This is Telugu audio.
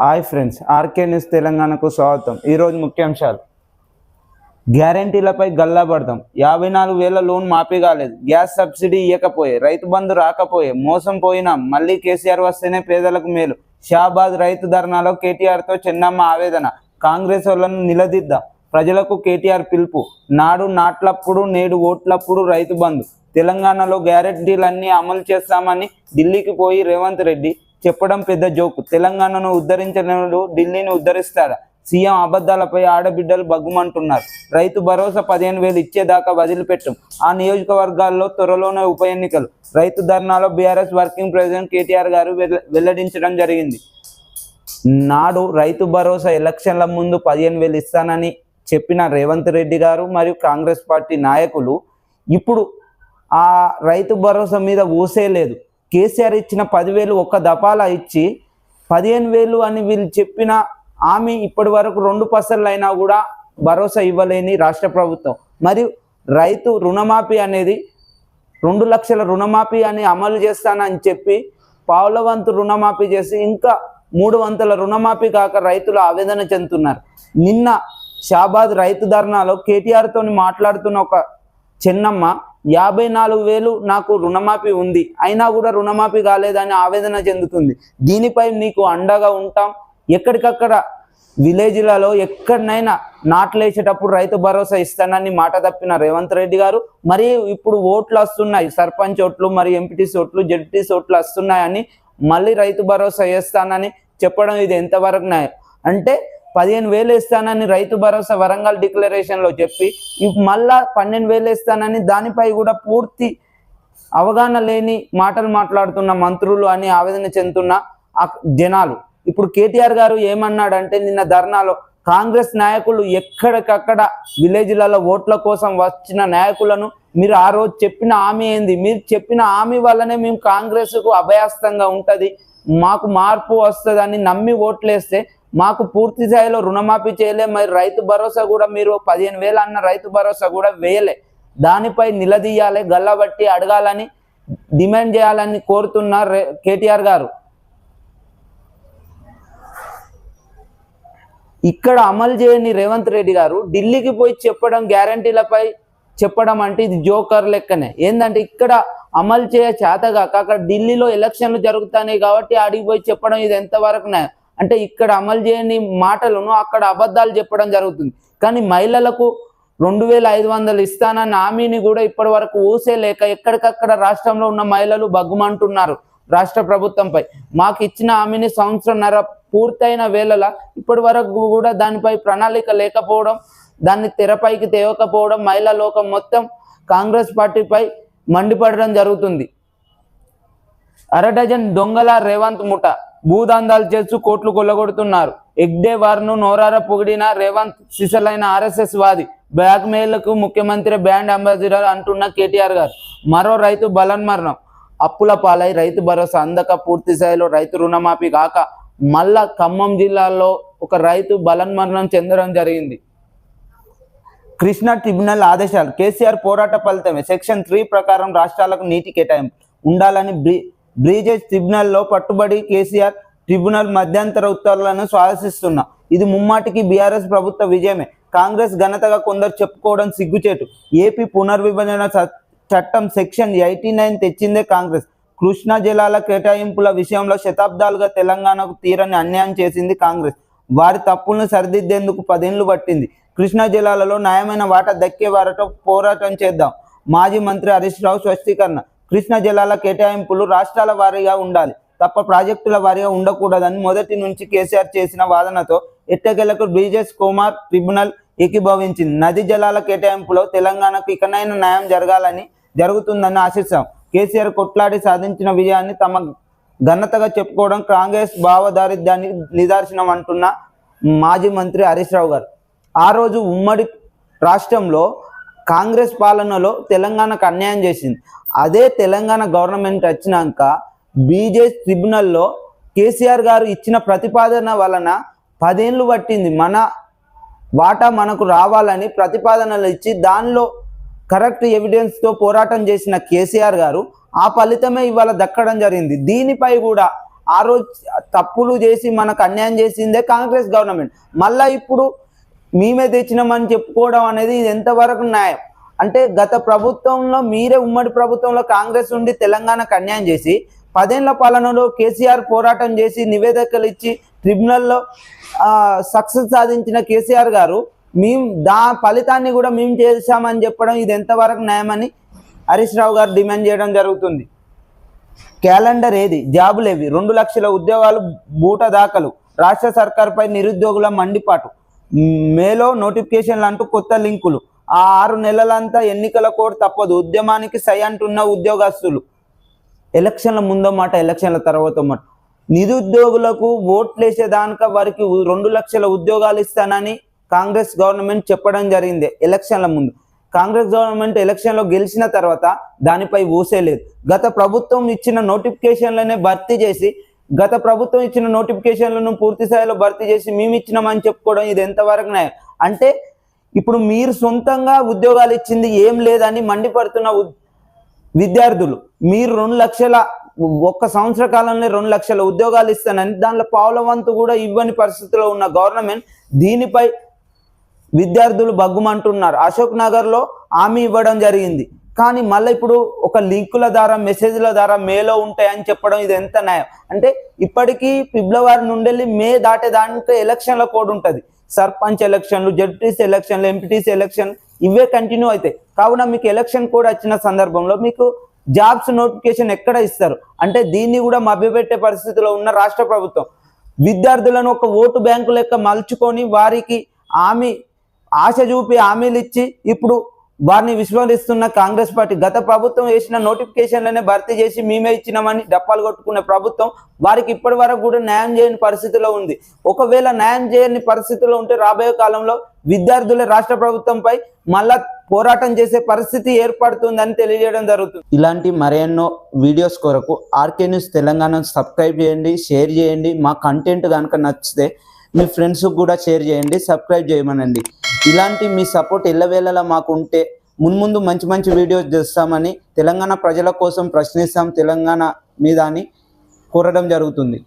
హాయ్ ఫ్రెండ్స్, ఆర్కే న్యూస్ తెలంగాణకు స్వాగతం. ఈరోజు ముఖ్యాంశాలు: గ్యారంటీలపై గల్లాబడతాం, 54,000 లోన్ మాఫీ కాలేదు, గ్యాస్ సబ్సిడీ ఇవ్వకపోయే, రైతు బంధు రాకపోయే, మోసం పోయినాం, మళ్ళీ కేసీఆర్ వస్తేనే పేదలకు మేలు, షాబాద్ రైతు ధర్నాలో కేటీఆర్తో చెన్నమ్మ ఆవేదన, కాంగ్రెస్ వాళ్ళను నిలదీద్దాం, ప్రజలకు కేటీఆర్ పిలుపు, నాడు నాట్లప్పుడు నేడు ఓట్లప్పుడు రైతు బంధు, తెలంగాణలో గ్యారంటీలన్నీ అమలు చేస్తామని ఢిల్లీకి పోయి రేవంత్ రెడ్డి చెప్పడం పెద్ద జోకు, తెలంగాణను ఉద్ధరించలేడు ఢిల్లీని ఉద్ధరిస్తారా, సీఎం అబద్ధాలపై ఆడబిడ్డలు బగ్గుమంటున్నారు, రైతు భరోసా 15,000 ఇచ్చేదాకా వదిలిపెట్టం, ఆ నియోజకవర్గాల్లో త్వరలోనే ఉప ఎన్నికలు, రైతు ధర్నాలో బీఆర్ఎస్ వర్కింగ్ ప్రెసిడెంట్ కేటీఆర్ గారు వెల్లడించడం జరిగింది. నాడు రైతు భరోసా ఎలక్షన్ల ముందు 15,000 ఇస్తానని చెప్పిన రేవంత్ రెడ్డి గారు మరియు కాంగ్రెస్ పార్టీ నాయకులు ఇప్పుడు ఆ రైతు భరోసా మీద ఊసే లేదు. కేసీఆర్ ఇచ్చిన 10,000 ఒక్క దఫాలా ఇచ్చి 15,000 అని వీళ్ళు చెప్పిన హామీ ఇప్పటి వరకు 2 పర్సెంట్లు అయినా కూడా భరోసా ఇవ్వలేని రాష్ట్ర ప్రభుత్వం. మరియు రైతు రుణమాఫీ అనేది 2 లక్షల రుణమాఫీ అని అమలు చేస్తానని చెప్పి పావులవంతు రుణమాఫీ చేసి ఇంకా 300 రుణమాఫీ కాక రైతులు ఆవేదన చెందుతున్నారు. నిన్న షాబాద్ రైతు ధర్నాలో కేటీఆర్తో మాట్లాడుతున్న ఒక చెన్నమ్మ 54,000 నాకు రుణమాఫీ ఉంది, అయినా కూడా రుణమాఫీ కాలేదని ఆవేదన చెందుతుంది. దీనిపై మీకు అండగా ఉంటాం. ఎక్కడికక్కడ విలేజ్లలో ఎక్కడనైనా నాట్లేసేటప్పుడు రైతు భరోసా ఇస్తానని మాట తప్పిన రేవంత్ రెడ్డి గారు మరియు ఇప్పుడు ఓట్లు వస్తున్నాయి, సర్పంచ్ ఓట్లు మరియు ఎంపీటీసీ ఓట్లు జెడ్పీటీసీ ఓట్లు వస్తున్నాయని మళ్ళీ రైతు భరోసా వేస్తానని చెప్పడం ఇది ఎంతవరకు న్యాయం? అంటే 15,000 ఇస్తానని రైతు భరోసా వరంగల్ డిక్లరేషన్లో చెప్పి మళ్ళా 12,000 ఇస్తానని దానిపై కూడా పూర్తి అవగాహన లేని మాటలు మాట్లాడుతున్న మంత్రులు అని ఆవేదన చెందుతున్న జనాలు. ఇప్పుడు కేటీఆర్ గారు ఏమన్నాడంటే నిన్న ధర్నాలో కాంగ్రెస్ నాయకులు ఎక్కడికక్కడ విలేజ్లలో ఓట్ల కోసం వచ్చిన నాయకులను మీరు ఆ రోజు చెప్పిన హామీ ఏంది? మీరు చెప్పిన హామీ వల్లనే మేము కాంగ్రెస్కు అభయాస్తంగా ఉంటుంది, మాకు మార్పు వస్తుందని నమ్మి ఓట్లేస్తే మాకు పూర్తి స్థాయిలో రుణమాఫీ చేయలే, మరి రైతు భరోసా కూడా మీరు 15,000 అన్న రైతు భరోసా కూడా వేయలే. దానిపై నిలదీయాలి, గల్లబట్టి అడగాలని డిమాండ్ చేయాలని కోరుతున్న కేటీఆర్ గారు. ఇక్కడ అమలు చేయని రేవంత్ రెడ్డి గారు ఢిల్లీకి పోయి చెప్పడం, గ్యారంటీలపై చెప్పడం అంటే ఇది జోకర్ లెక్కనే. ఏంటంటే ఇక్కడ అమలు చేయ చేతగాక అక్కడ ఢిల్లీలో ఎలక్షన్లు జరుగుతున్నాయి కాబట్టి ఆడికి పోయి చెప్పడం ఇది ఎంతవరకు అంటే ఇక్కడ అమలు చేయని మాటలను అక్కడ అబద్ధాలు చెప్పడం జరుగుతుంది. కానీ మహిళలకు 2,500 ఇస్తానన్న హామీని కూడా ఇప్పటి వరకు ఊసే లేక ఎక్కడికక్కడ రాష్ట్రంలో ఉన్న మహిళలు బగ్గుమంటున్నారు రాష్ట్ర ప్రభుత్వంపై. మాకు ఇచ్చిన హామీని సంవత్సరంన్నర పూర్తయిన వేళలా ఇప్పటి వరకు కూడా దానిపై ప్రణాళిక లేకపోవడం, దాన్ని తెరపైకి తేవకపోవడం మహిళా లోకం మొత్తం కాంగ్రెస్ పార్టీపై మండిపడడం జరుగుతుంది. అరడజన్ దొంగల రేవంత్ ముఠ భూదందాలు చేస్తూ కోట్లు కొల్లగొడుతున్నారు. ఎగ్డే వార్ను నోరార పొగిడిన రేవంత్ సిసలైన ఆర్ఎస్ఎస్ వాది, బ్లాక్ మెయిల్కు ముఖ్యమంత్రి బ్రాండ్ అంబాసిడర్ అంటున్న కేటీఆర్ గారు. మరో రైతు బలన్మరణం, అప్పుల పాలై రైతు భరోసా అందక పూర్తి స్థాయిలో రైతు రుణమాఫీ కాక మళ్ళా ఖమ్మం జిల్లాలో ఒక రైతు బలన్మరణం చెందడం జరిగింది. కృష్ణా ట్రిబ్యునల్ ఆదేశాలు, కేసీఆర్ పోరాట ఫలితమే, సెక్షన్ 3 ప్రకారం రాష్ట్రాలకు నీటి కేటాయింపు ఉండాలని బ్రీజెస్ ట్రిబ్యునల్లో పట్టుబడి కేసీఆర్ ట్రిబ్యునల్ మధ్యంతర ఉత్తర్వులను స్వాగతిస్తున్నా. ఇది ముమ్మాటికి బీఆర్ఎస్ ప్రభుత్వ విజయమే. కాంగ్రెస్ ఘనతగా కొందరు చెప్పుకోవడం సిగ్గుచేటు. ఏపీ పునర్విభజన చట్టం సెక్షన్ 89 తెచ్చిందే కాంగ్రెస్. కృష్ణా జలాల కేటాయింపుల విషయంలో శతాబ్దాలుగా తెలంగాణకు తీరని అన్యాయం చేసింది కాంగ్రెస్. వారి తప్పులను సరిదిద్దేందుకు 10 ఏళ్లు పట్టింది. కృష్ణా జలాలలో న్యాయమైన వాటా దక్కే వారితో పోరాటం చేద్దాం. మాజీ మంత్రి హరీష్ రావు స్పష్టీకరణ. కృష్ణా జలాల కేటాయింపులు రాష్ట్రాల వారీగా ఉండాలి తప్ప ప్రాజెక్టుల వారీగా ఉండకూడదని మొదటి నుంచి కేసీఆర్ చేసిన వాదనతో ఎట్టకేలకు బ్రిజేష్ కుమార్ ట్రిబ్యునల్ ఏకీభవించింది. నదీ జలాల కేటాయింపులో తెలంగాణకు ఇకనైనా న్యాయం జరుగుతుందని ఆశిస్తాం. కేసీఆర్ కొట్లాడి సాధించిన విజయాన్ని తమ ఘనతగా చెప్పుకోవడం కాంగ్రెస్ భావదారిద్ర్యానికి నిదర్శనం అంటున్న మాజీ మంత్రి హరీష్ రావు గారు. ఆ రోజు ఉమ్మడి రాష్ట్రంలో కాంగ్రెస్ పాలనలో తెలంగాణకు అన్యాయం చేసింది. అదే తెలంగాణ గవర్నమెంట్ వచ్చినాక బీజేపీ ట్రిబ్యునల్లో కేసీఆర్ గారు ఇచ్చిన ప్రతిపాదన వలన 10 ఏళ్లు పట్టింది మన వాటా మనకు రావాలని ప్రతిపాదనలు ఇచ్చి దానిలో కరెక్ట్ ఎవిడెన్స్తో పోరాటం చేసిన కేసీఆర్ గారు ఆ ఫలితమే ఇవాళ దక్కడం జరిగింది. దీనిపై కూడా ఆ రోజు తప్పులు చేసి మనకు అన్యాయం చేసిందే కాంగ్రెస్ గవర్నమెంట్. మళ్ళీ ఇప్పుడు మేమే తెచ్చినామని చెప్పుకోవడం అనేది ఇది ఎంతవరకు న్యాయం? అంటే గత ప్రభుత్వంలో మీరే ఉమ్మడి ప్రభుత్వంలో కాంగ్రెస్ ఉండి తెలంగాణకు అన్యాయం చేసి 10 ఏళ్ల పాలనలో కేసీఆర్ పోరాటం చేసి నివేదికలు ఇచ్చి ట్రిబ్యునల్లో సక్సెస్ సాధించిన కేసీఆర్ గారు మేము ఫలితాన్ని కూడా మేము చేశామని చెప్పడం ఇది ఎంతవరకు న్యాయమని హరీష్ రావు గారు డిమాండ్ చేయడం జరుగుతుంది. క్యాలెండర్ ఏది? జాబులేవి? 2 లక్షల ఉద్యోగాలు బూట దాఖలు. రాష్ట్ర సర్కార్పై నిరుద్యోగుల మండిపాటు. మేలో నోటిఫికేషన్లు అంటూ కొత్త లింకులు. ఆ 6 నెలలంతా ఎన్నికల కోడ్ తప్పదు. ఉద్యమానికి సై అంటున్న ఉద్యోగస్తులు. ఎలక్షన్ల ముందో మాట, ఎలక్షన్ల తర్వాత మాట. నిరుద్యోగులకు ఓట్లేసేదానిక వారికి 2 లక్షల ఉద్యోగాలు ఇస్తానని కాంగ్రెస్ గవర్నమెంట్ చెప్పడం జరిగింది ఎలక్షన్ల ముందు. కాంగ్రెస్ గవర్నమెంట్ ఎలక్షన్లో గెలిచిన తర్వాత దానిపై ఊసేలేదు. గత ప్రభుత్వం ఇచ్చిన నోటిఫికేషన్లనే భర్తీ చేసి గత ప్రభుత్వం ఇచ్చిన నోటిఫికేషన్లను పూర్తి స్థాయిలో భర్తీ చేసి మేము ఇచ్చినామని చెప్పుకోవడం ఇది ఎంతవరకు న్యాయం? అంటే ఇప్పుడు మీరు సొంతంగా ఉద్యోగాలు ఇచ్చింది ఏం లేదని మండిపడుతున్న విద్యార్థులు, మీరు 2 లక్షల ఒక్క సంవత్సర కాలంలో 2 లక్షల ఉద్యోగాలు ఇస్తానని దాంట్లో పావుల వంతు కూడా ఇవ్వని పరిస్థితిలో ఉన్న గవర్నమెంట్ దీనిపై విద్యార్థులు బగ్గుమంటున్నారు. అశోక్ నగర్లో హామీ ఇవ్వడం జరిగింది, కానీ మళ్ళీ ఇప్పుడు ఒక లింకుల ద్వారా మెసేజ్ల ద్వారా మేలో ఉంటాయని చెప్పడం ఇది ఎంత న్యాయం? అంటే ఇప్పటికీ ఫిబ్రవరి నుండి మే దాటేదానికి ఎలక్షన్ల కోడ్ ఉంటుంది. సర్పంచ్ ఎలక్షన్లు, జడ్పీటీసీ ఎలక్షన్లు, ఎంపీటీసీ ఎలక్షన్ ఇవే కంటిన్యూ అవుతాయి. కావున మీకు ఎలక్షన్ కోడ్ వచ్చిన సందర్భంలో మీకు జాబ్స్ నోటిఫికేషన్ ఎక్కడ ఇస్తారు? అంటే దీన్ని కూడా మభ్యపెట్టే పరిస్థితిలో ఉన్న రాష్ట్ర ప్రభుత్వం విద్యార్థులను ఒక ఓటు బ్యాంకు లెక్క మలుచుకొని వారికి ఆశ చూపి హామీలు ఇచ్చి ఇప్పుడు వారిని విస్మరిస్తున్న కాంగ్రెస్ పార్టీ గత ప్రభుత్వం వేసిన నోటిఫికేషన్లనే భర్తీ చేసి మేమే ఇచ్చినామని డప్పాలు కొట్టుకునే ప్రభుత్వం వారికి ఇప్పటి వరకు కూడా న్యాయం చేయని పరిస్థితిలో ఉంది. ఒకవేళ న్యాయం చేయని పరిస్థితిలో ఉంటే రాబోయే కాలంలో విద్యార్థులే రాష్ట్ర ప్రభుత్వంపై మళ్ళా పోరాటం చేసే పరిస్థితి ఏర్పడుతుందని తెలియజేయడం జరుగుతుంది. ఇలాంటి మరెన్నో వీడియోస్ కొరకు ఆర్కే న్యూస్ తెలంగాణ సబ్స్క్రైబ్ చేయండి, షేర్ చేయండి. మా కంటెంట్ కనుక నచ్చితే మీ ఫ్రెండ్స్కి కూడా షేర్ చేయండి, సబ్స్క్రైబ్ చేయమనండి. ఇలాంటి మీ సపోర్ట్ ఎల్లవేళలా మాకు ఉంటే ముందు మంచి మంచి వీడియోస్ చేస్తామని, తెలంగాణ ప్రజల కోసం ప్రశ్నిస్తాం తెలంగాణ మీద అని కోరడం జరుగుతుంది.